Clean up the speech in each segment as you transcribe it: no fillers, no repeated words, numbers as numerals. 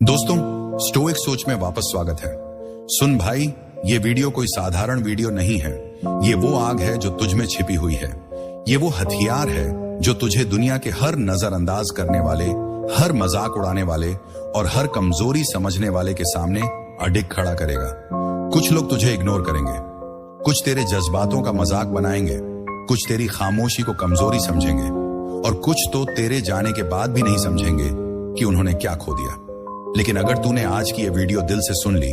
दोस्तों, स्टोइक सोच में वापस स्वागत है। सुन भाई, ये वीडियो कोई साधारण वीडियो नहीं है। ये वो आग है जो तुझ में छिपी हुई है। ये वो हथियार है जो तुझे दुनिया के हर नजरअंदाज करने वाले, हर मजाक उड़ाने वाले और हर कमजोरी समझने वाले के सामने अडिग खड़ा करेगा। कुछ लोग तुझे इग्नोर करेंगे, कुछ तेरे जज्बातों का मजाक बनाएंगे, कुछ तेरी खामोशी को कमजोरी समझेंगे और कुछ तो तेरे जाने के बाद भी नहीं समझेंगे कि उन्होंने क्या खो दिया। लेकिन अगर तूने आज की ये वीडियो दिल से सुन ली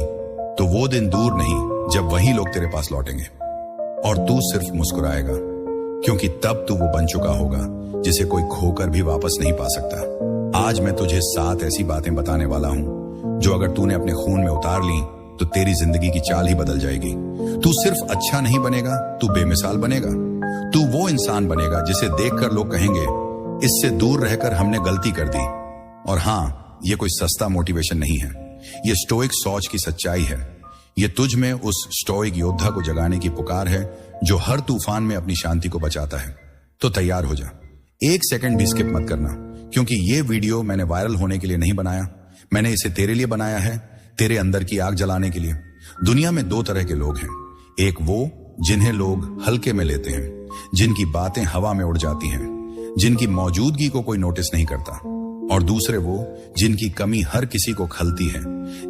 तो वो दिन दूर नहीं जब वही लोग तेरे पास लौटेंगे और तू सिर्फ मुस्कुराएगा, क्योंकि तब तू वो बन चुका होगा जिसे कोई खोकर भी वापस नहीं पा सकता। आज मैं तुझे 7 ऐसी बातें बताने वाला हूं जो अगर तूने अपने खून में उतार ली तो तेरी जिंदगी की चाल ही बदल जाएगी। तू सिर्फ अच्छा नहीं बनेगा, तू बेमिसाल बनेगा। तू वो इंसान बनेगा जिसे देखकर लोग कहेंगे, इससे दूर रहकर हमने गलती कर दी। और हाँ, ये कोई सस्ता मोटिवेशन नहीं है, ये स्टोइक सोच की सच्चाई है। ये तुझ में उस स्टोइक योद्धा को जगाने की पुकार है जो हर तूफान में अपनी शांति को बचाता है। तो तैयार हो जा, 1 सेकंड भी स्किप मत करना, क्योंकि ये वीडियो मैंने वायरल होने के लिए नहीं बनाया। मैंने इसे तेरे लिए बनाया है, तेरे अंदर की आग जलाने के लिए। दुनिया में 2 तरह के लोग हैं। एक वो जिन्हें लोग हल्के में लेते हैं, जिनकी बातें हवा में उड़ जाती हैं, जिनकी मौजूदगी को कोई नोटिस नहीं करता। और दूसरे वो जिनकी कमी हर किसी को खलती है,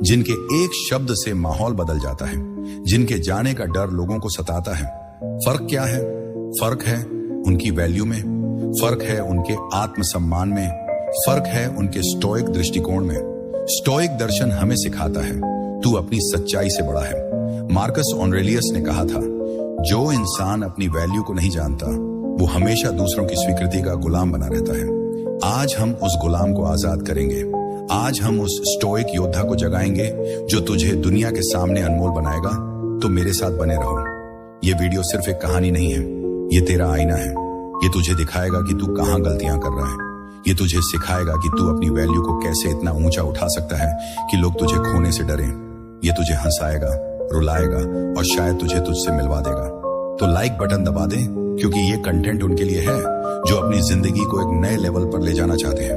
जिनके एक शब्द से माहौल बदल जाता है, जिनके जाने का डर लोगों को सताता है। फर्क क्या है? फर्क है उनकी वैल्यू में, फर्क है उनके आत्मसम्मान में, फर्क है उनके स्टोइक दृष्टिकोण में। स्टोइक दर्शन हमें सिखाता है तू अपनी सच्चाई से बड़ा है। मार्कस ऑरेलियस ने कहा था, जो इंसान अपनी वैल्यू को नहीं जानता वो हमेशा दूसरों की स्वीकृति का गुलाम बना रहता है। आज हम उस गुलाम को आजाद करेंगे। आज हम उस स्टोइक योद्धा को जगाएंगे जो तुझे दुनिया के सामने अनमोल बनाएगा। तो मेरे साथ बने रहो। ये वीडियो सिर्फ एक कहानी नहीं है, ये तेरा आईना है। ये तुझे दिखाएगा कि तू कहां गलतियां कर रहा है। ये तुझे सिखाएगा कि तू अपनी वैल्यू को कैसे इतना ऊंचा उठा सकता है कि लोग तुझे खोने से डरें। ये तुझे हंसाएगा, रुलाएगा और शायद तुझे तुझसे मिलवा देगा। तो लाइक बटन दबा दे, क्योंकि ये कंटेंट उनके लिए है जो अपनी जिंदगी को एक नए लेवल पर ले जाना चाहते हैं।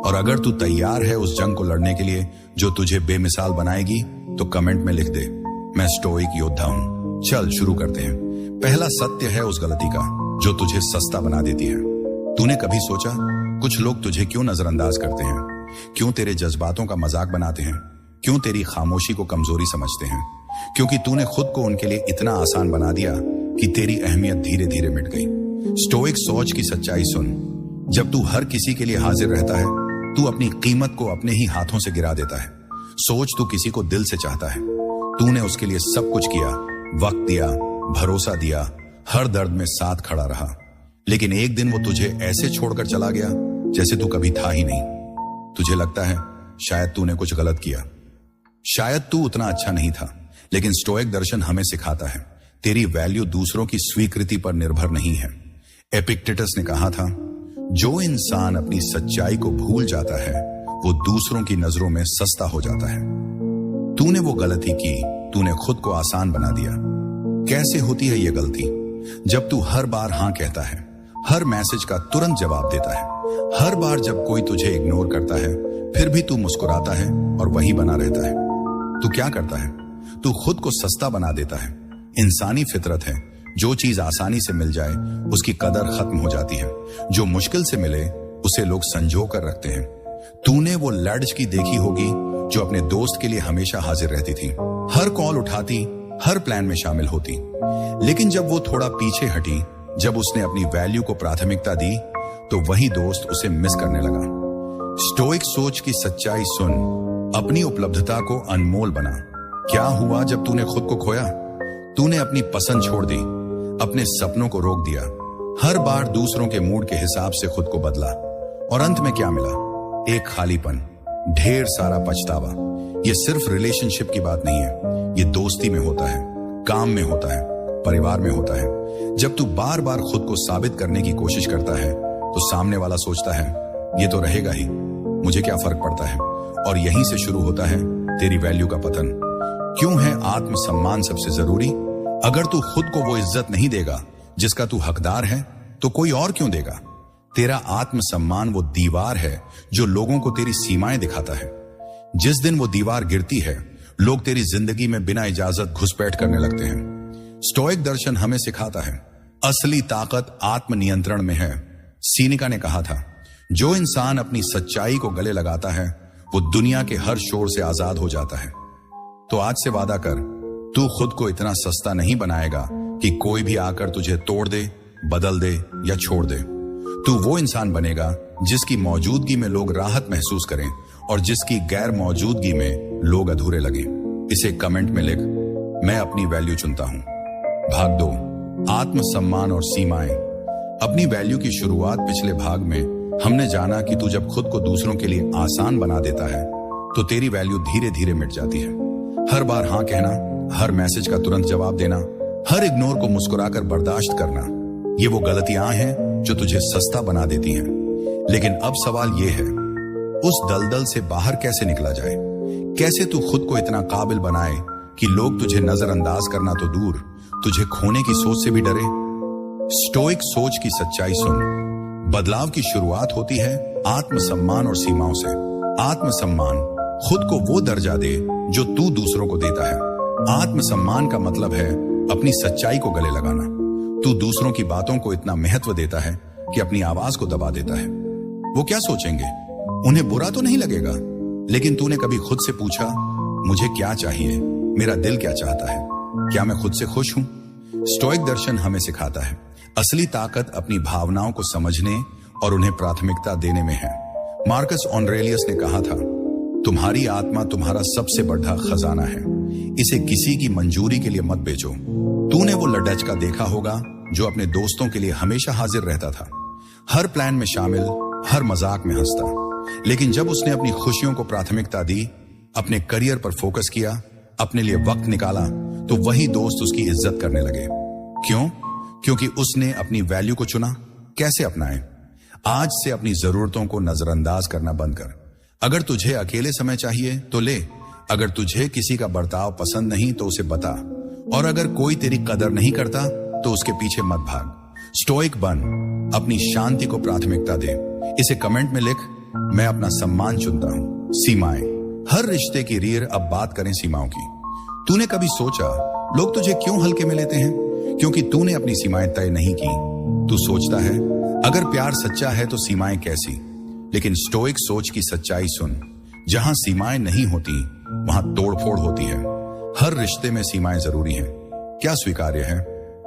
और अगर तू तैयार है उस जंग को लड़ने के लिए जो तुझे बेमिसाल बनाएगी, तो कमेंट में लिख दे, मैं स्टोइक योद्धा हूं। चल शुरू करते हैं। पहला सत्य है उस गलती का जो तुझे सस्ता बना देती है। तूने कभी सोचा कुछ लोग तुझे क्यों नजरअंदाज करते हैं? क्यों तेरे जज्बातों का मजाक बनाते हैं? क्यों तेरी खामोशी को कमजोरी समझते हैं? क्योंकि तूने खुद को उनके लिए इतना आसान बना दिया कि तेरी अहमियत धीरे धीरे मिट गई। स्टोइक सोच की सच्चाई सुन, जब तू हर किसी के लिए हाजिर रहता है, तू अपनी कीमत को अपने ही हाथों से गिरा देता है। सोच, तू किसी को दिल से चाहता है, तूने उसके लिए सब कुछ किया, वक्त दिया, भरोसा दिया, हर दर्द में साथ खड़ा रहा। लेकिन एक दिन वो तुझे ऐसे छोड़कर चला गया जैसे तू कभी था ही नहीं। तुझे लगता है शायद तूने कुछ गलत किया, शायद तू उतना अच्छा नहीं था। लेकिन स्टोइक दर्शन हमें सिखाता है तेरी वैल्यू दूसरों की स्वीकृति पर निर्भर नहीं है। एपिक्टेटस ने कहा था, जो इंसान अपनी सच्चाई को भूल जाता है वो दूसरों की नजरों में सस्ता हो जाता है। तूने वो गलती की, तूने खुद को आसान बना दिया। कैसे होती है ये गलती? जब तू हर बार हां कहता है, हर मैसेज का तुरंत जवाब देता है, हर बार जब कोई तुझे इग्नोर करता है फिर भी तू मुस्कुराता है और वही बना रहता है। तू क्या करता है? तू खुद को सस्ता बना देता है। इंसानी फितरत है, जो चीज आसानी से मिल जाए उसकी कदर खत्म हो जाती है, जो मुश्किल से मिले उसे लोग संजो कर रखते हैं। तूने वो लड़की देखी होगी जो अपने दोस्त के लिए हमेशा हाजिर रहती थी, हर कॉल उठाती, हर प्लान में शामिल होती। लेकिन जब वो थोड़ा पीछे हटी, जब उसने अपनी वैल्यू को प्राथमिकता दी, तो वही दोस्त उसे मिस करने लगा। स्टोइक सोच की सच्चाई सुन, अपनी उपलब्धता को अनमोल बना। क्या हुआ जब तूने खुद को खोया? तूने अपनी पसंद छोड़ दी, अपने सपनों को रोक दिया, हर बार दूसरों के मूड के हिसाब से खुद को बदला। और अंत में क्या मिला? एक खालीपन, ढेर सारा पछतावा। ये सिर्फ रिलेशनशिप की बात नहीं है, ये दोस्ती में होता है, काम में होता है, परिवार में होता है। जब तू बार बार खुद को साबित करने की कोशिश करता है तो सामने वाला सोचता है, ये तो रहेगा ही, मुझे क्या फर्क पड़ता है। और यहीं से शुरू होता है तेरी वैल्यू का पतन। क्यों है आत्मसम्मान सबसे जरूरी? अगर तू खुद को वो इज्जत नहीं देगा जिसका तू हकदार है, तो कोई और क्यों देगा? तेरा आत्मसम्मान वो दीवार है जो लोगों को तेरी सीमाएं दिखाता है। जिस दिन वो दीवार गिरती है, लोग तेरी जिंदगी में बिना इजाजत घुसपैठ करने लगते हैं। स्टोइक दर्शन हमें सिखाता है, असली ताकत आत्मनियंत्रण में है। सीनिका ने कहा था, जो इंसान अपनी सच्चाई को गले लगाता है, वो दुनिया के हर शोर से आजाद हो जाता है। तो आज से वादा कर, तू खुद को इतना सस्ता नहीं बनाएगा कि कोई भी आकर तुझे तोड़ दे, बदल दे या छोड़ दे। तू वो इंसान बनेगा जिसकी मौजूदगी में लोग राहत महसूस करें और जिसकी गैर मौजूदगी में लोग अधूरे लगे। इसे कमेंट में लिख, मैं अपनी वैल्यू चुनता हूं। भाग 2, आत्मसम्मान और सीमाएं। अपनी वैल्यू की शुरुआत पिछले भाग में हमने जाना कि तू जब खुद को दूसरों के लिए आसान बना देता है तो तेरी वैल्यू धीरे धीरे मिट जाती है। हर बार हां कहना, हर मैसेज का तुरंत जवाब देना, हर इग्नोर को मुस्कुराकर बर्दाश्त करना, ये वो गलतियां हैं जो तुझे सस्ता बना देती हैं। लेकिन अब सवाल ये है, उस दलदल से बाहर कैसे निकला जाए? कैसे तू खुद को इतना काबिल बनाए कि लोग तुझे नजरअंदाज करना तो दूर, तुझे खोने की सोच से भी डरे? स्टोइक सोच की सच्चाई सुन। बदलाव की शुरुआत होती है आत्मसम्मान और सीमाओं से। आत्मसम्मान, खुद को वो दर्जा दे जो तू दूसरों को देता है। आत्मसम्मान का मतलब है अपनी सच्चाई को गले लगाना। तू दूसरों की बातों को इतना महत्व देता है कि अपनी आवाज को दबा देता है। वो क्या सोचेंगे? उन्हें बुरा तो नहीं लगेगा, लेकिन तूने कभी खुद से पूछा, मुझे क्या चाहिए? मेरा दिल क्या चाहता है? क्या मैं खुद से खुश हूं? स्टोइक दर्शन हमें सिखाता है, असली ताकत अपनी भावनाओं को समझने और उन्हें प्राथमिकता देने में है। मार्कस ऑरेलियस ने कहा था, तुम्हारी आत्मा तुम्हारा सबसे बड़ा खजाना है, इसे किसी की मंजूरी के लिए मत बेचो। तूने वो लड़का देखा होगा जो अपने दोस्तों के लिए हमेशा हाजिर रहता था, हर प्लान में शामिल, हर मजाक में हंसता। लेकिन जब उसने अपनी खुशियों को प्राथमिकता दी, अपने करियर पर फोकस किया, अपने लिए वक्त निकाला, तो वही दोस्त उसकी इज्जत करने लगे। क्यों? क्योंकि उसने अपनी वैल्यू को चुना। कैसे अपनाए? आज से अपनी जरूरतों को नजरअंदाज करना बंद कर। अगर तुझे अकेले समय चाहिए तो ले, अगर तुझे किसी का बर्ताव पसंद नहीं तो उसे बता, और अगर कोई तेरी कदर नहीं करता तो उसके पीछे मत भाग। स्टोइक बन, अपनी शांति को प्राथमिकता दे। इसे कमेंट में लिख, मैं अपना सम्मान चुनता हूं। सीमाएं, हर रिश्ते की रीढ़। अब बात करें सीमाओं की। तूने कभी सोचा लोग तुझे क्यों हल्के में लेते हैं? क्योंकि तूने अपनी सीमाएं तय नहीं की। तू सोचता है अगर प्यार सच्चा है तो सीमाएं कैसी? लेकिन स्टोइक सोच की सच्चाई सुन, जहां सीमाएं नहीं होती वहां तोड़फोड़ होती है। हर रिश्ते में सीमाएं जरूरी हैं। क्या स्वीकार्य है,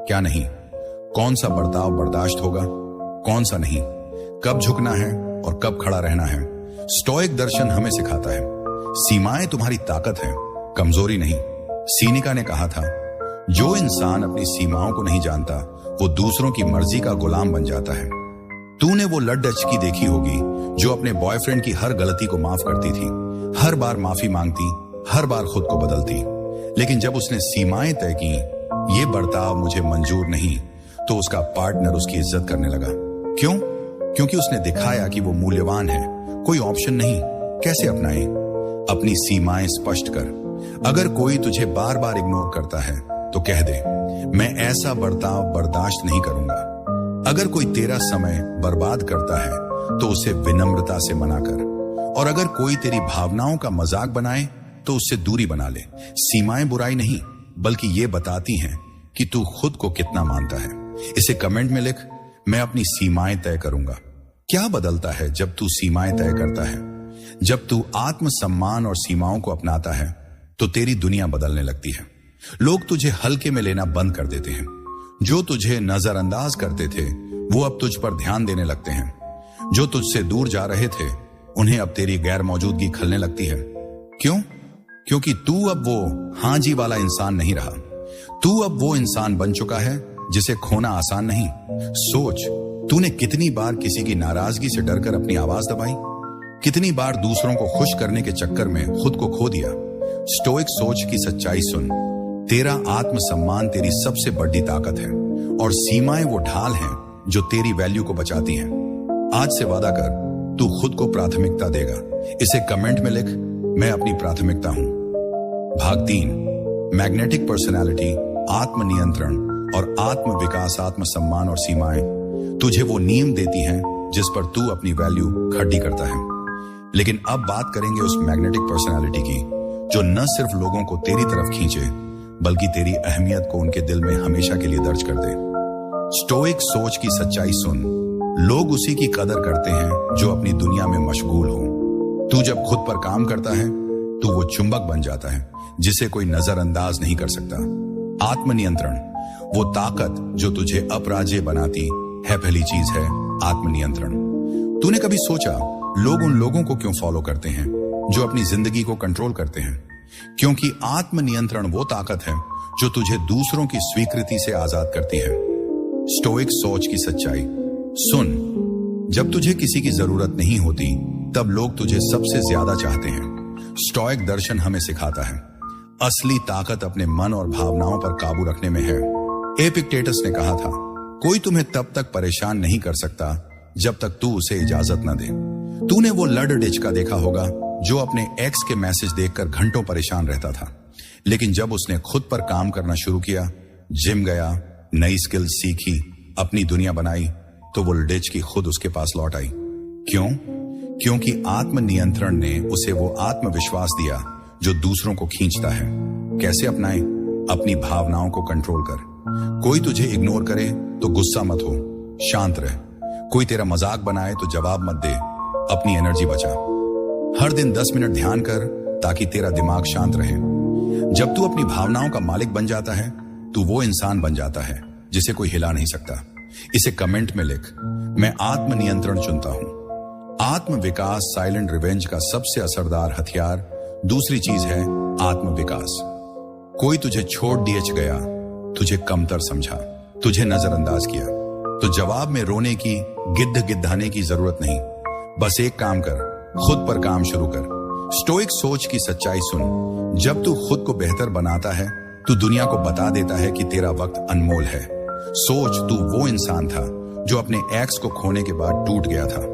क्या नहीं? कौन सा बर्ताव बर्दाश्त होगा, कौन सा नहीं? कब झुकना है और कब खड़ा रहना है? स्टोइक दर्शन हमें सिखाता है, सीमाएं तुम्हारी ताकत है, कमजोरी नहीं। सीनिका ने कहा था, जो इंसान अपनी सीमाओं को नहीं जानता वो दूसरों की मर्जी का गुलाम बन जाता है। तूने वो लड़की देखी होगी जो अपने बॉयफ्रेंड की हर गलती को माफ करती थी, हर बार माफी मांगती, हर बार खुद को बदलती। लेकिन जब उसने सीमाएं तय की, ये बर्ताव मुझे मंजूर नहीं, तो उसका पार्टनर उसकी इज्जत करने लगा। क्यों? क्योंकि उसने दिखाया कि वो मूल्यवान है, कोई ऑप्शन नहीं। कैसे अपनाए? अपनी सीमाएं स्पष्ट कर। अगर कोई तुझे बार बार इग्नोर करता है तो कह दे, मैं ऐसा बर्ताव बर्दाश्त नहीं करूंगा। अगर कोई तेरा समय बर्बाद करता है तो उसे विनम्रता से मना कर, और अगर कोई तेरी भावनाओं का मजाक बनाए तो उससे दूरी बना ले। सीमाएं बुराई नहीं, बल्कि ये बताती हैं कि तू खुद को कितना मानता है। इसे कमेंट में लिख, मैं अपनी सीमाएं तय करूंगा। क्या बदलता है जब तू सीमाएं तय करता है? जब तू आत्मसम्मान और सीमाओं को अपनाता है तो तेरी दुनिया बदलने लगती है। लोग तुझे हल्के में लेना बंद कर देते हैं। जो तुझे नजरअंदाज करते थे वो अब तुझ पर ध्यान देने लगते हैं। जो तुझसे दूर जा रहे थे उन्हें अब तेरी गैर मौजूदगी खलने लगती है। क्यों? क्योंकि तू अब वो हाँ जी वाला इंसान नहीं रहा। तू अब वो इंसान बन चुका है जिसे खोना आसान नहीं। सोच, तूने कितनी बार किसी की नाराजगी से डरकर अपनी आवाज दबाई? कितनी बार दूसरों को खुश करने के चक्कर में खुद को खो दिया? स्टोइक सोच की सच्चाई सुन, तेरा आत्मसम्मान तेरी सबसे बड़ी ताकत है, और सीमाएं वो ढाल हैं जो तेरी वैल्यू को बचाती हैं। आज से वादा कर, तू खुद को प्राथमिकता देगा। इसे कमेंट में लिख, मैं अपनी प्राथमिकता हूं। भाग 3, मैग्नेटिक पर्सनालिटी, आत्मनियंत्रण और आत्म विकास। आत्मसम्मान और सीमाएं तुझे वो नियम देती हैं जिस पर तू अपनी वैल्यू खड़ी करता है। लेकिन अब बात करेंगे उस मैग्नेटिक पर्सनालिटी की जो न सिर्फ लोगों को तेरी तरफ खींचे बल्कि तेरी अहमियत को उनके दिल में हमेशा के लिए दर्ज कर दे। स्टोइक सोच की सच्चाई सुन, लोग उसी की कदर करते हैं जो अपनी दुनिया में मशगूल हो। तू जब खुद पर काम करता है तो वो चुंबक बन जाता है जिसे कोई नजरअंदाज नहीं कर सकता। आत्मनियंत्रण, वो ताकत जो तुझे अपराजेय बनाती है, पहली चीज है आत्मनियंत्रण। तूने कभी सोचा लोग उन लोगों को क्यों फॉलो करते हैं जो अपनी जिंदगी को कंट्रोल करते हैं? क्योंकि आत्मनियंत्रण वो ताकत है जो तुझे दूसरों की स्वीकृति से आजाद करती है। स्टोइक सोच की सच्चाई सुन, जब तुझे किसी की जरूरत नहीं होती तब लोग तुझे सबसे ज्यादा चाहते हैं। स्टोइक दर्शन हमें सिखाता है असली ताकत अपने मन और भावनाओं पर काबू रखने में है। एपिक्टेटस ने कहा था, कोई तुम्हें तब तक परेशान नहीं कर सकता जब तक तू उसे इजाजत न दे। तूने वो लड़डिच का देखा होगा जो अपने एक्स के मैसेज देखकर घंटों परेशान रहता था, लेकिन जब उसने खुद पर काम करना शुरू किया, जिम गया, नई स्किल सीखी, अपनी दुनिया बनाई, तो वो लड़डिच की खुद उसके पास लौट आई। क्यों? क्योंकि आत्मनियंत्रण ने उसे वो आत्मविश्वास दिया जो दूसरों को खींचता है। कैसे अपनाए? अपनी भावनाओं को कंट्रोल कर। कोई तुझे इग्नोर करे तो गुस्सा मत हो, शांत रह। कोई तेरा मजाक बनाए तो जवाब मत दे, अपनी एनर्जी बचा। हर दिन 10 मिनट ध्यान कर ताकि तेरा दिमाग शांत रहे। जब तू अपनी भावनाओं का मालिक बन जाता है तू वो इंसान बन जाता है जिसे कोई हिला नहीं सकता। इसे कमेंट में लिख, मैं आत्मनियंत्रण चुनता हूं। आत्मविकास साइलेंट रिवेंज का सबसे असरदार हथियार दूसरी चीज है आत्मविकास। कोई तुझे छोड़ दिए गया, तुझे कमतर समझा, तुझे नजरअंदाज किया, तो जवाब में रोने की, गिद्ध गिद्धाने की जरूरत नहीं। बस एक काम कर, खुद पर काम शुरू कर। स्टोइक सोच की सच्चाई सुन, जब तू खुद को बेहतर बनाता है तू दुनिया को बता देता है कि तेरा वक्त अनमोल है। सोच, तू वो इंसान था जो अपने एक्स को खोने के बाद टूट गया था,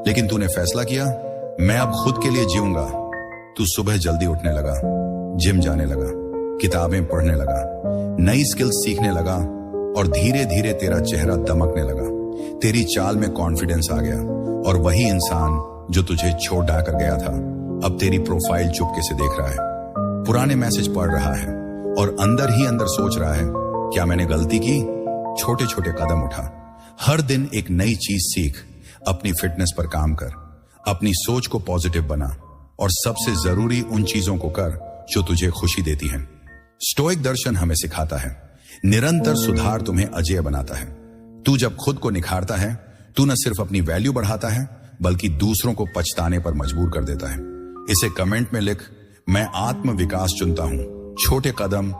लेकिन तूने फैसला किया मैं अब खुद के लिए जीऊंगा। तू सुबह जल्दी उठने लगा, जिम जाने लगा, किताबें पढ़ने लगा, नई स्किल्स सीखने लगा और धीरे धीरे तेरा चेहरा दमकने लगा। तेरी चाल में कॉन्फिडेंस आ गया और वही इंसान जो तुझे छोड़ ढाकर गया था अब तेरी प्रोफाइल चुपके से देख रहा है, पुराने मैसेज पढ़ रहा है और अंदर ही अंदर सोच रहा है, क्या मैंने गलती की? छोटे छोटे कदम उठा, हर दिन एक नई चीज सीख, अपनी फिटनेस पर काम कर, अपनी सोच को पॉजिटिव बना और सबसे जरूरी उन चीजों को कर जो तुझे खुशी देती हैं। स्टोइक दर्शन हमें सिखाता है निरंतर सुधार तुम्हें अजेय बनाता है। तू जब खुद को निखारता है तू न सिर्फ अपनी वैल्यू बढ़ाता है बल्कि दूसरों को पछताने पर मजबूर कर देता है। इसे कमेंट में लिख, मैं आत्म विकास चुनता हूं। छोटे कदम,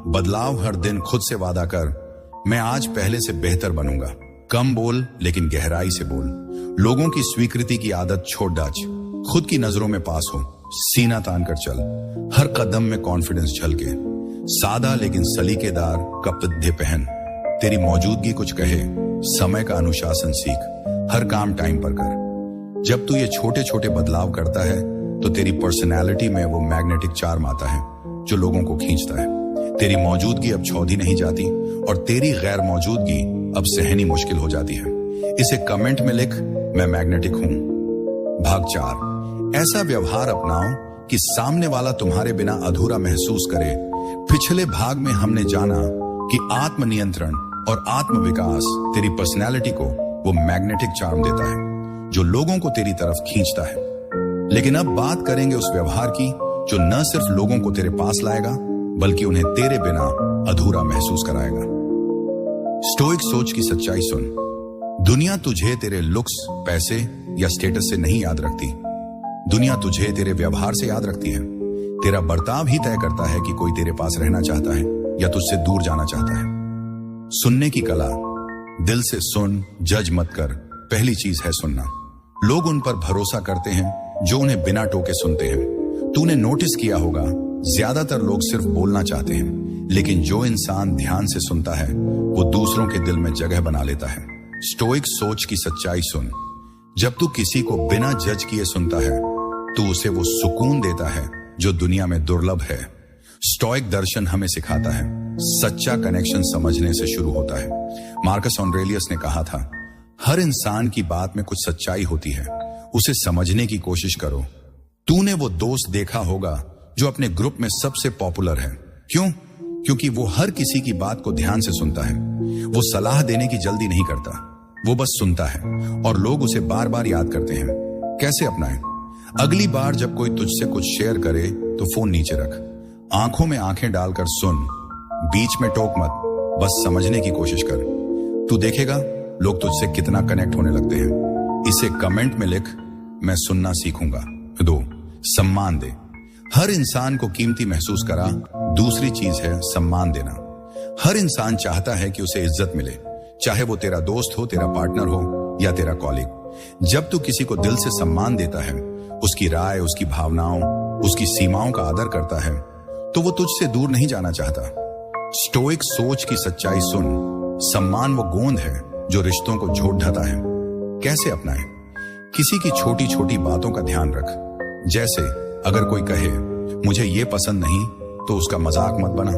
बदलाव हर दिन। खुद से वादा कर, मैं आज पहले से बेहतर बनूंगा। कम बोल लेकिन गहराई से बोल। लोगों की स्वीकृति की आदत छोड़ डाच, खुद की नजरों में पास हो। सीना तान कर चल, हर कदम में कॉन्फिडेंस झलके। सादा लेकिन सलीकेदार कपड़े पहन। तेरी मौजूदगी कुछ कहे। समय का अनुशासन सीख, हर काम टाइम पर कर। जब तू ये छोटे छोटे बदलाव करता है तो तेरी पर्सनैलिटी में वो मैग्नेटिक चार्म आता है जो लोगों को खींचता है। तेरी मौजूदगी अब छौदी नहीं जाती और तेरी गैर मौजूदगी अब सहनी मुश्किल हो जाती है। इसे कमेंट में लिख, मैं मैग्नेटिक हूं। भाग 4, ऐसा व्यवहार अपनाओ कि सामने वाला तुम्हारे बिना अधूरा महसूस करे। पिछले भाग में हमने जाना कि आत्मनियंत्रण और आत्मविकास तेरी पर्सनैलिटी को वो मैग्नेटिक चार्म देता है जो लोगों को तेरी तरफ खींचता है। लेकिन अब बात करेंगे उस व्यवहार की जो न सिर्फ लोगों को तेरे पास लाएगा बल्कि उन्हें तेरे बिना अधूरा महसूस कराएगा। स्टोइक सोच की सच्चाई सुन, दुनिया तुझे तेरे लुक्स, पैसे या स्टेटस से नहीं याद रखती। दुनिया तुझे तेरे व्यवहार से याद रखती है। तेरा बर्ताव ही तय करता है कि कोई तेरे पास रहना चाहता है या तुझसे दूर जाना चाहता है। सुनने की कला, दिल से सुन, जज मत कर। पहली चीज है सुनना। लोग उन पर भरोसा करते हैं जो उन्हें बिना टोके सुनते हैं। तूने नोटिस किया होगा ज्यादातर लोग सिर्फ बोलना चाहते हैं, लेकिन जो इंसान ध्यान से सुनता है वो दूसरों के दिल में जगह बना लेता है। स्टोइक सोच की सच्चाई सुन, जब तू किसी को बिना जज किए सुनता है तो उसे वो सुकून देता है जो दुनिया में दुर्लभ है। स्टोइक दर्शन हमें सिखाता है सच्चा कनेक्शन समझने से शुरू होता है। मार्कस ऑरेलियस ने कहा था, हर इंसान की बात में कुछ सच्चाई होती है, उसे समझने की कोशिश करो। तूने वो दोस्त देखा होगा जो अपने ग्रुप में सबसे पॉपुलर है। क्यों? क्योंकि वो हर किसी की बात को ध्यान से सुनता है। वो सलाह देने की जल्दी नहीं करता, वो बस सुनता है और लोग उसे बार बार याद करते हैं। कैसे अपनाएं? अगली बार जब कोई तुझसे कुछ शेयर करे तो फोन नीचे रख, आंखों में आंखें डालकर सुन, बीच में टोक मत, बस समझने की कोशिश कर। तू देखेगा लोग तुझसे कितना कनेक्ट होने लगते हैं। इसे कमेंट में लिख, मैं सुनना सीखूंगा। 2, सम्मान दे। हर इंसान को कीमती महसूस करा। दूसरी चीज है सम्मान देना। हर इंसान चाहता है कि उसे इज्जत मिले, चाहे वो तेरा दोस्त हो, तेरा पार्टनर हो या तेरा कॉलीग। जब तू किसी को दिल से सम्मान देता है, उसकी राय, उसकी भावनाओं, उसकी सीमाओं का आदर करता है, तो वो तुझसे दूर नहीं जाना चाहता। स्टोइक सोच की सच्चाई सुन। सम्मान वो गोंद है जो रिश्तों को जोड़ ढाता है। कैसे अपनाएं? किसी की छोटी छोटी बातों का ध्यान रख। जैसे अगर कोई कहे मुझे ये पसंद नहीं, तो उसका मजाक मत बना,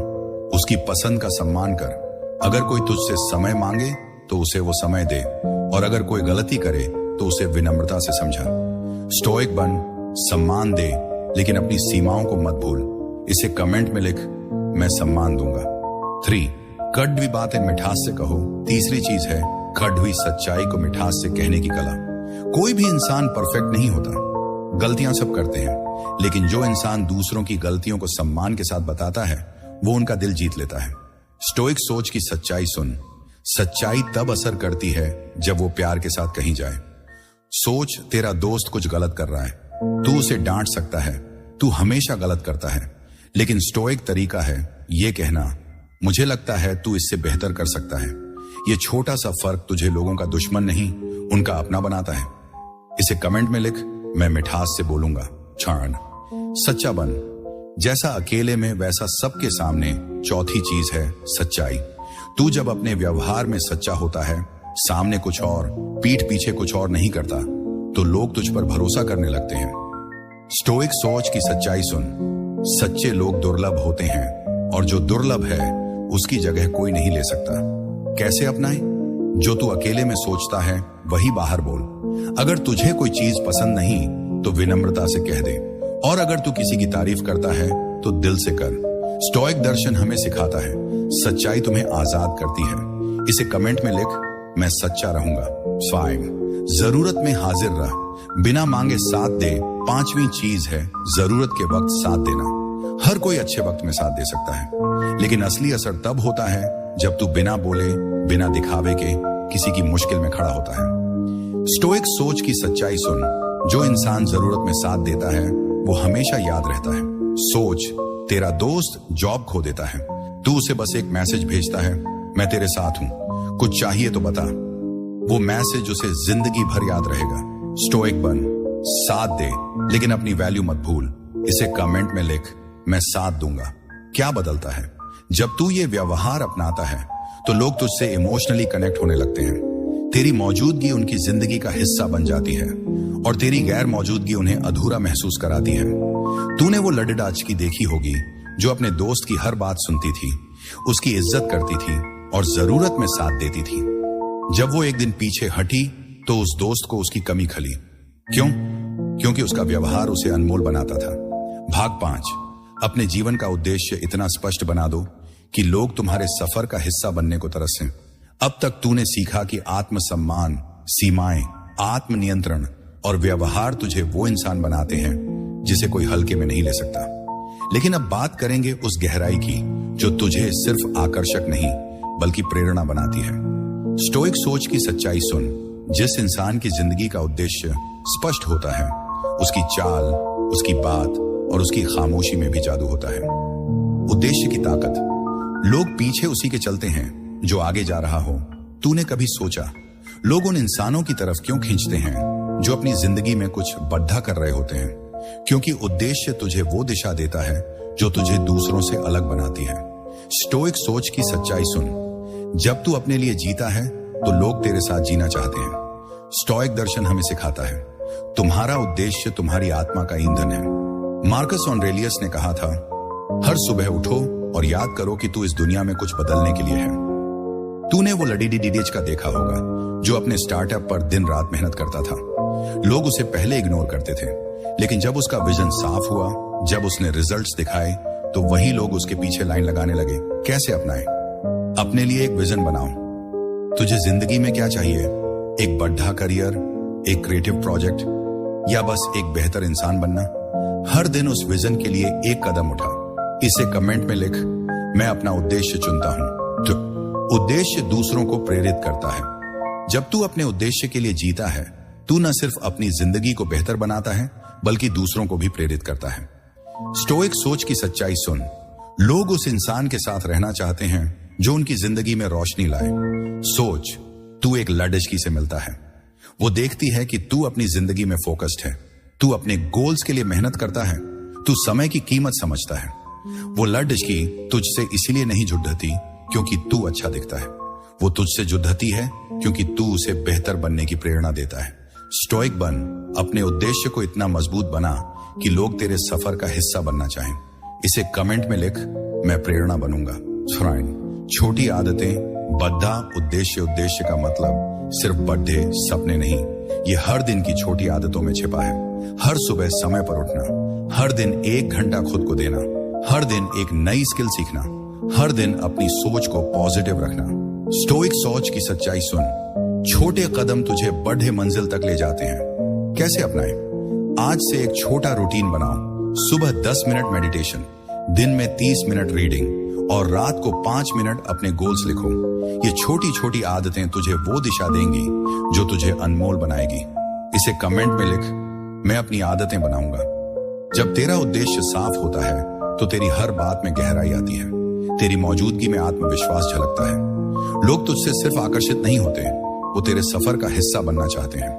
उसकी पसंद का सम्मान कर। अगर कोई तुझसे समय मांगे तो उसे वो समय दे, और अगर कोई गलती करे तो उसे विनम्रता से समझा। स्टोइक बन, सम्मान दे, लेकिन अपनी सीमाओं को मत भूल। इसे कमेंट में लिख, मैं सम्मान दूंगा। 3, कड़वी बातें मिठास से कहो। तीसरी चीज है कड़वी सच्चाई को मिठास से कहने की कला। कोई भी इंसान परफेक्ट नहीं होता, गलतियां सब करते हैं, लेकिन जो इंसान दूसरों की गलतियों को सम्मान के साथ बताता है, वो उनका दिल जीत लेता है। स्टोइक सोच की सच्चाई सुन। सच्चाई तब असर करती है जब वो प्यार के साथ कही जाए। सोच, तेरा दोस्त कुछ गलत कर रहा है, तू उसे डांट सकता है, तू हमेशा गलत करता है, लेकिन स्टोइक तरीका है ये कहना, मुझे लगता है तू इससे बेहतर कर सकता है। ये छोटा सा फर्क तुझे लोगों का दुश्मन नहीं, उनका अपना बनाता है। इसे कमेंट में लिख, मैं मिठास से बोलूंगा। 4, सच्चा बन। जैसा अकेले में वैसा सबके सामने। चौथी चीज है सच्चाई। तू जब अपने व्यवहार में सच्चा होता है, सामने कुछ और, पीठ पीछे कुछ और नहीं करता, तो लोग तुझ पर भरोसा करने लगते हैं। स्टोइक सोच की सच्चाई सुन। सच्चे लोग दुर्लभ होते हैं, और जो दुर्लभ है उसकी जगह कोई नहीं ले सकता। कैसे अपनाएं? जो तू अकेले में सोचता है वही बाहर बोल। अगर तुझे कोई चीज पसंद नहीं तो विनम्रता से कह दे, और अगर तू किसी की तारीफ करता है तो दिल से कर। स्टोइक दर्शन हमें सिखाता है सच्चाई तुम्हें आजाद करती है। इसे कमेंट में लिख, मैं सच्चा रहूंगा। 5, जरूरत में हाजिर रह, बिना मांगे साथ दे। 5वीं चीज है जरूरत के वक्त साथ देना। हर कोई अच्छे वक्त में साथ दे सकता है, लेकिन असली असर तब होता है जब तू बिना बोले, बिना दिखावे के किसी की मुश्किल में खड़ा होता है। स्टोइक सोच की सच्चाई सुन। जो इंसान जरूरत में साथ देता है वो हमेशा याद रहता है। सोच, तेरा दोस्त जॉब खो देता है, तू उसे बस एक मैसेज भेजता है, मैं तेरे साथ हूं, कुछ चाहिए तो बता। वो मैसेज उसे जिंदगी भर याद रहेगा। स्टोइक बन, साथ दे, लेकिन अपनी वैल्यू मत भूल। इसे कमेंट में लिख, मैं साथ दूंगा। क्या बदलता है? जब तू ये व्यवहार अपनाता है तो लोग तुझसे इमोशनली कनेक्ट होने लगते हैं। तेरी मौजूदगी उनकी जिंदगी का हिस्सा बन जाती है, और तेरी गैर मौजूदगी उन्हें अधूरा महसूस कराती है। तूने वो लड़ेडाच की देखी होगी जो अपने दोस्त की हर बात सुनती थी, उसकी इज्जत करती थी और जरूरत में साथ देती थी। जब वो एक दिन पीछे हटी तो उस दोस्त को उसकी कमी खली। क्यों? क्योंकि उसका व्यवहार उसे अनमोल बनाता था। भाग 5, अपने जीवन का उद्देश्य इतना स्पष्ट बना दो कि लोग तुम्हारे सफर का हिस्सा बनने को तरसें। अब तक तूने सीखा कि आत्मसम्मान, सीमाएं, आत्मनियंत्रण और व्यवहार तुझे वो इंसान बनाते हैं जिसे कोई हल्के में नहीं ले सकता। लेकिन अब बात करेंगे उस गहराई की जो तुझे सिर्फ आकर्षक नहीं बल्कि प्रेरणा बनाती है। स्टोइक सोच की सच्चाई सुन। जिस इंसान की जिंदगी का उद्देश्य स्पष्ट होता है, उसकी चाल, उसकी बात और उसकी खामोशी में भी जादू होता है। उद्देश्य की ताकत। लोग पीछे उसी के चलते हैं जो आगे जा रहा हो। तूने कभी सोचा लोग उन इंसानों की तरफ क्यों खींचते हैं जो अपनी जिंदगी में कुछ बड़ा कर रहे होते हैं? क्योंकि उद्देश्य तुझे वो दिशा देता है जो तुझे दूसरों से अलग बनाती है। स्टोइक सोच की सच्चाई सुन। जब तू अपने लिए जीता है तो लोग तेरे साथ जीना चाहते हैं। स्टोइक दर्शन हमें सिखाता है तुम्हारा उद्देश्य तुम्हारी आत्मा का ईंधन है। मार्कस ऑरेलियस ने कहा था, हर सुबह उठो और याद करो कि तू इस दुनिया में कुछ बदलने के लिए है। तूने वो लडीडी डीडीएच का देखा होगा जो अपने स्टार्टअप पर दिन रात मेहनत करता था। लोग उसे पहले इग्नोर करते थे, लेकिन जब उसका विजन साफ हुआ, जब उसने रिजल्ट्स दिखाए, तो वही लोग उसके पीछे लाइन लगाने लगे। कैसे अपनाएं? अपने लिए एक विजन बनाओ। तुझे जिंदगी में क्या चाहिए? एक बढ़ा करियर, एक क्रिएटिव प्रोजेक्ट, या बस एक बेहतर इंसान बनना? हर दिन उस विजन के लिए एक कदम उठा। इसे कमेंट में लिख, मैं अपना उद्देश्य चुनता हूं। तो उद्देश्य दूसरों को प्रेरित करता है। जब तू अपने उद्देश्य के लिए जीता है, तू न सिर्फ अपनी जिंदगी को बेहतर बनाता है, बल्कि दूसरों को भी प्रेरित करता है। स्टोइक सोच की सच्चाई सुन। लोग उस इंसान के साथ रहना चाहते हैं जो उनकी जिंदगी में रोशनी लाए। सोच, तू एक लड़की से मिलता है। वो देखती है कि तू अपनी जिंदगी में फोकस्ड है, तू अपने गोल्स के लिए मेहनत करता है, तू समय की कीमत समझता है। वो लड़की तुझसे इसीलिए नहीं जुड़ती क्योंकि तू अच्छा दिखता है, वो तुझसे जुड़ती है क्योंकि तू उसे बेहतर बनने की प्रेरणा देता है। स्टोइक बन, अपने उद्देश्य को इतना मजबूत बना कि लोग तेरे सफर का हिस्सा बनना चाहें। इसे कमेंट में लिख, मैं प्रेरणा बनूंगा। फ्रेंड, छोटी आदतें, बद्धा उद्देश्य। उद्देश्य का मतलब सिर्फ बड़े सपने नहीं, ये हर दिन की छोटी आदतों में छिपा है। हर सुबह समय पर उठना, हर दिन 1 घंटा खुद को देना, हर दिन एक नई स्किल सीखना, हर दिन अपनी सोच को पॉजिटिव रखना। स्टोइक सोच की सच्चाई सुन। छोटे कदम तुझे बड़े मंजिल तक ले जाते हैं। कैसे अपनाएं? आज से एक छोटा रूटीन बनाओ। सुबह 10 मिनट मेडिटेशन, दिन में 30 मिनट रीडिंग और रात को 5 मिनट अपने गोल्स लिखो। ये छोटी छोटी आदतें तुझे वो दिशा देंगी जो तुझे अनमोल बनाएगी। इसे कमेंट में लिख, मैं अपनी आदतें बनाऊंगा। जब तेरा उद्देश्य साफ होता है तो तेरी हर बात में गहराई आती है, तेरी मौजूदगी में आत्मविश्वास झलकता है। लोग तुझसे सिर्फ आकर्षित नहीं होते, वो तेरे सफर का हिस्सा बनना चाहते हैं।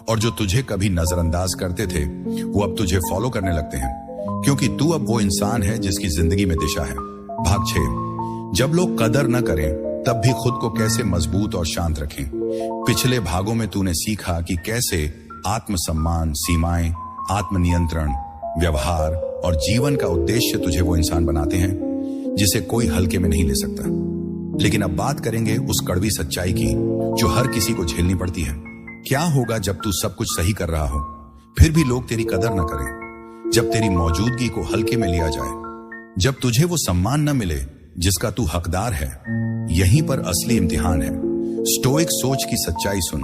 और जो तुझे कभी नजरअंदाज करते थे, वो अब तुझे फॉलो करने लगते हैं, क्योंकि तू अब वो इंसान है जिसकी जिंदगी में दिशा है। भाग 6, जब लोग कदर न करें तब भी खुद को कैसे मजबूत और शांत रखें। पिछले भागों में तूने सीखा कि कैसे आत्मसम्मान, सीमाएं, आत्मनियंत्रण, व्यवहार और जीवन का उद्देश्य तुझे वो इंसान बनाते हैं जिसे कोई हल्के में नहीं ले सकता। लेकिन अब बात करेंगे उस कड़वी सच्चाई की जो हर किसी को झेलनी पड़ती है। क्या होगा जब तू सब कुछ सही कर रहा हो, फिर भी लोग तेरी कदर न करें? जब तेरी मौजूदगी को हल्के में लिया जाए, जब तुझे वो सम्मान न मिले जिसका तू हकदार है, यहीं पर असली इम्तिहान है। स्टोइक सोच की सच्चाई सुन।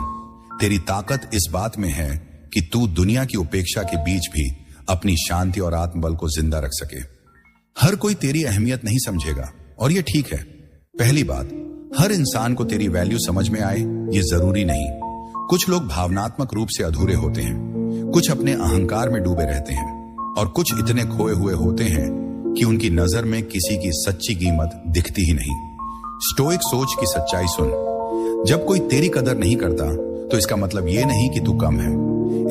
तेरी ताकत इस बात में है कि तू दुनिया की उपेक्षा के बीच भी अपनी शांति और आत्मबल को जिंदा रख सके। हर कोई तेरी अहमियत नहीं समझेगा और ये ठीक है। पहली बात, हर इंसान को तेरी वैल्यू समझ में आए ये जरूरी नहीं। कुछ लोग भावनात्मक रूप से अधूरे होते हैं, कुछ अपने अहंकार में डूबे रहते हैं और कुछ इतने खोए हुए होते हैं कि उनकी नजर में किसी की सच्ची कीमत दिखती ही नहीं। स्टोइक सोच की सच्चाई सुन। जब कोई तेरी कदर नहीं करता तो इसका मतलब ये नहीं कि तू कम है,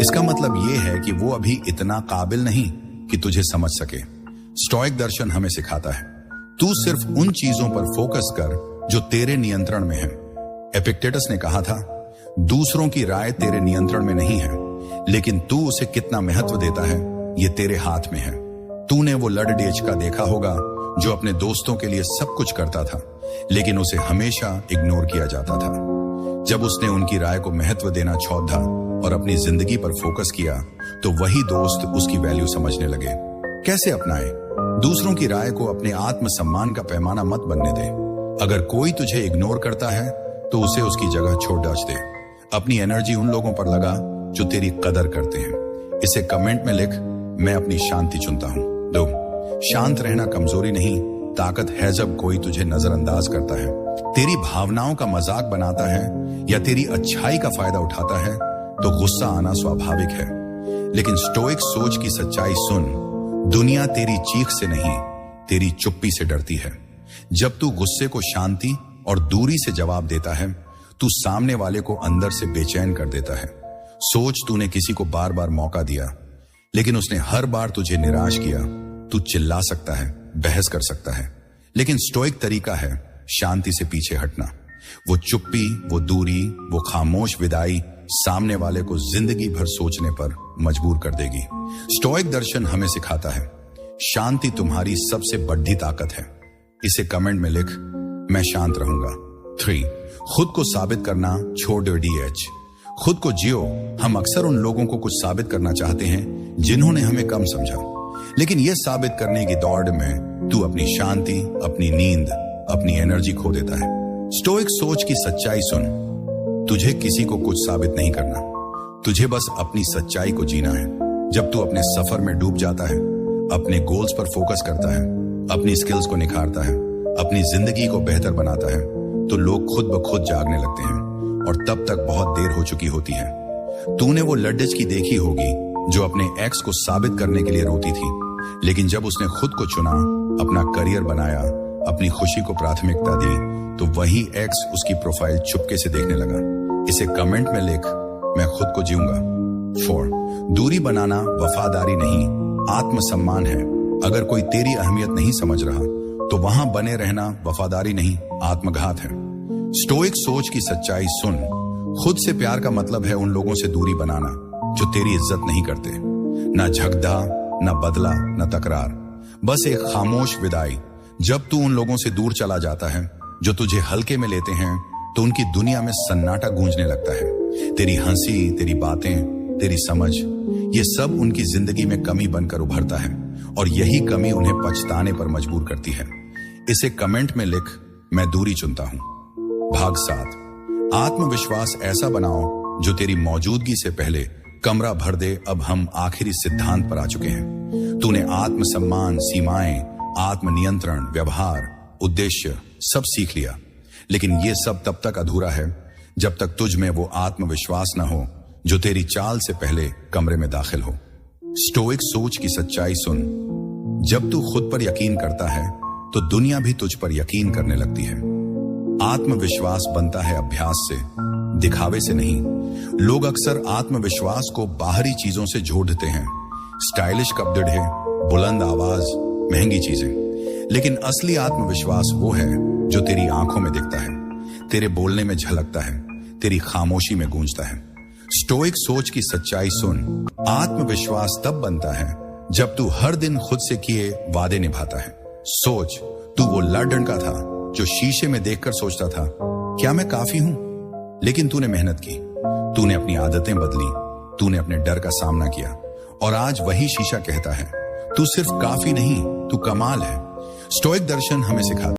इसका मतलब ये है कि वो अभी इतना काबिल नहीं कि तुझे समझ सके। स्टोइक दर्शन हमें सिखाता है, तू सिर्फ उन चीजों पर फोकस कर जो तेरे नियंत्रण में है। एपिक्टेटस ने कहा था, दूसरों की राय तेरे नियंत्रण में नहीं है, लेकिन तू उसे कितना महत्व देता है ये तेरे हाथ में है। तूने वो लड़डेच का देखा होगा जो अपने दोस्तों के लिए सब कुछ करता था, लेकिन उसे हमेशा इग्नोर किया जाता था। जब उसने उनकी राय को महत्व देना छोड़ दिया और अपनी जिंदगी पर फोकस किया, तो वही दोस्त उसकी वैल्यू समझने लगे। कैसे अपनाए? दूसरों की राय को अपने आत्मसम्मान का पैमाना मत बनने दे। अगर कोई तुझे इग्नोर करता है तो उसे उसकी जगह छोड़ दे। अपनी एनर्जी उन लोगों पर लगा जो तेरी कदर करते हैं। इसे कमेंट में लिख, मैं अपनी शांति चुनता हूं। 2, शांत रहना कमजोरी नहीं, ताकत है जब कोई तुझे नजरअंदाज करता है, तेरी भावनाओं का मजाक बनाता है या तेरी अच्छाई का फायदा उठाता है तो गुस्सा आना स्वाभाविक है। लेकिन स्टोइक सोच की सच्चाई सुन। दुनिया तेरी चीख से नहीं, तेरी चुप्पी से डरती है। जब तू गुस्से को शांति और दूरी से जवाब देता है, तू सामने वाले को अंदर से बेचैन कर देता है। सोच, तूने किसी को बार बार मौका दिया, लेकिन उसने हर बार तुझे निराश किया। तू चिल्ला सकता है, बहस कर सकता है, लेकिन स्टोइक तरीका है शांति से पीछे हटना। वो चुप्पी, वो दूरी, वो खामोश विदाई सामने वाले को जिंदगी भर सोचने पर मजबूर कर देगी। स्टोइक दर्शन हमें सिखाता है, शांति तुम्हारी सबसे बड़ी ताकत है। इसे कमेंट में लिख, मैं शांत रहूंगा। 3, खुद को साबित करना छोड़ दो DH। खुद को जियो। हम अक्सर उन लोगों को कुछ साबित करना चाहते हैं जिन्होंने हमें कम समझा, लेकिन यह साबित करने की दौड़ में तू अपनी शांति, अपनी नींद, अपनी एनर्जी खो देता है। स्टोइक सोच की सच्चाई सुन। तुझे किसी को कुछ साबित नहीं करना, तुझे बस अपनी सच्चाई को जीना है। जब तू अपने सफर में डूब जाता है, अपने गोल्स पर फोकस करता है, अपनी स्किल्स को निखारता है, अपनी जिंदगी को बेहतर बनाता है, तो लोग खुद ब खुद जागने लगते हैं और तब तक बहुत देर हो चुकी होती है। तूने वो लड्डिच की देखी होगी जो अपने एक्स को साबित करने के लिए रोती थी, लेकिन जब उसने खुद को चुना, अपना करियर बनाया, अपनी खुशी को प्राथमिकता दी, तो वही एक्स उसकी प्रोफाइल चुपके से देखने लगा। इसे कमेंट में लिख, मैं खुद को जीऊंगा। 4. दूरी बनाना वफादारी नहीं, आत्मसम्मान है। अगर कोई तेरी अहमियत नहीं समझ रहा, तो वहां बने रहना वफादारी नहीं, आत्मघात है। स्टोइक सोच की सच्चाई सुन। खुद से प्यार का मतलब है उन लोगों से दूरी बनाना जो तेरी इज्जत नहीं करते। ना झगड़ा, ना बदला, ना तकरार, बस एक खामोश विदाई। जब तू उन लोगों से दूर चला जाता है जो तुझे हल्के में लेते हैं, तो उनकी दुनिया में सन्नाटा गूंजने लगता है। तेरी हंसी, तेरी बातें, तेरी समझ, ये सब उनकी जिंदगी में कमी बनकर उभरता है और यही कमी उन्हें पछताने पर मजबूर करती है। इसे कमेंट में लिख, मैं दूरी चुनता हूं। भाग 7. आत्मविश्वास ऐसा बनाओ जो तेरी मौजूदगी से पहले कमरा भर दे। अब हम आखिरी सिद्धांत पर आ चुके हैं। तूने आत्मसम्मान, सीमाएं, आत्मनियंत्रण, व्यवहार, उद्देश्य सब सीख लिया, लेकिन यह सब तब तक अधूरा है जब तक तुझ में वो आत्मविश्वास न हो जो तेरी चाल से पहले कमरे में दाखिल हो। स्टोइक सोच की सच्चाई सुन। जब तू खुद पर यकीन करता है, तो दुनिया भी तुझ पर यकीन करने लगती है। आत्मविश्वास बनता है अभ्यास से, दिखावे से नहीं। लोग अक्सर आत्मविश्वास को बाहरी चीजों से जोड़ते हैं, स्टाइलिश कपड़े, बुलंद आवाज, महंगी चीजें, लेकिन असली आत्मविश्वास वो है जो तेरी आंखों में दिखता है, तेरे बोलने में झलकता है, तेरी खामोशी में गूंजता है। स्टोइक सोच की सच्चाई सुन। आत्मविश्वास तब बनता है जब तू हर दिन खुद से किए वादे निभाता है। सोच, तू वो लड़का था जो शीशे में देखकर सोचता था, क्या मैं काफी हूं? लेकिन तूने मेहनत की, तूने अपनी आदतें बदली, तूने अपने डर का सामना किया, और आज वही शीशा कहता है, तू सिर्फ काफी नहीं, तू कमाल है। स्टोइक दर्शन हमें सिखाता